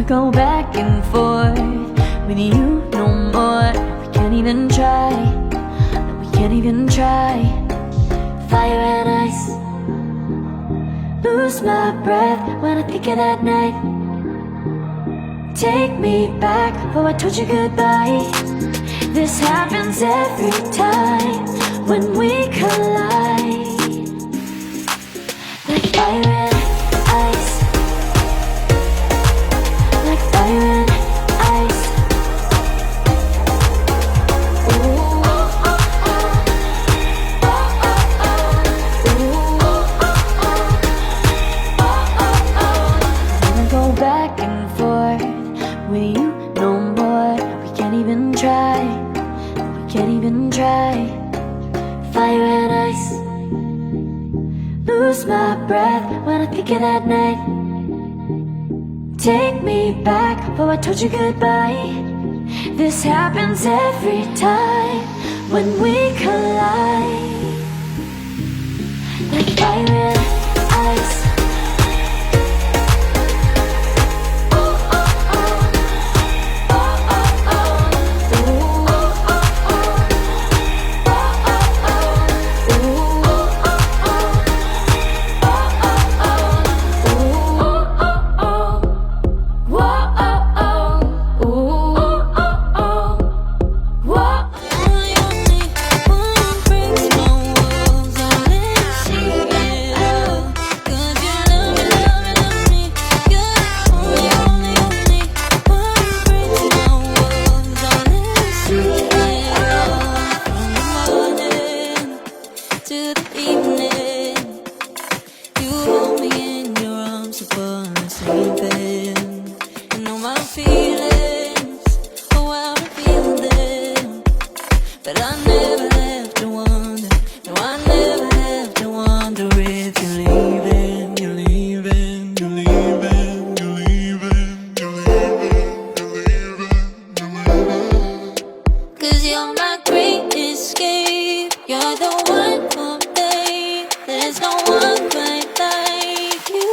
go back and forth with you no more. We can't even try, no, we can't even try. Fire and ice, lose my breath when I think of that night. Take me back, oh I told you goodbye. This happens every time when we collide. Like fire and ice, like fire and ice. Ooh, oh, oh, oh. Oh, oh, oh. Ooh, oh, oh, oh. Oh, oh, oh. Wanna go back and forth with you no more. We can't even try, we can't even try. Fire and ice, lose my breath when I think of that night. Take me back, oh I told you goodbye. This happens every time when we collide. Like fire and ice. But I never have to wonder, no, I never have to wonder if you're leaving, you're leaving, you're leaving, you're leaving, you're leaving, you're leaving, you're leaving. 'Cause you're my great escape, you're the one for me, there's no one quite like you.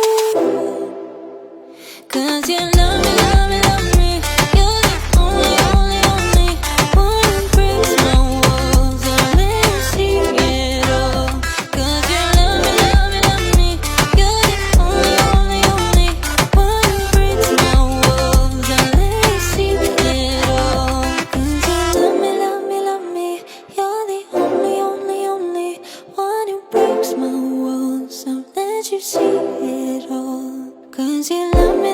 'Cause you love me, love me, love me, you're the only, only, only one who breaks my walls, I'll let you see it all. 'Cause you love me, love me, love me, you're the only, only, only one who breaks my walls, I'll let you see it all. 'Cause you love me, love me, love me, you're the only, only, only one who breaks my walls, I'll let you see it all. 'Cause you love me,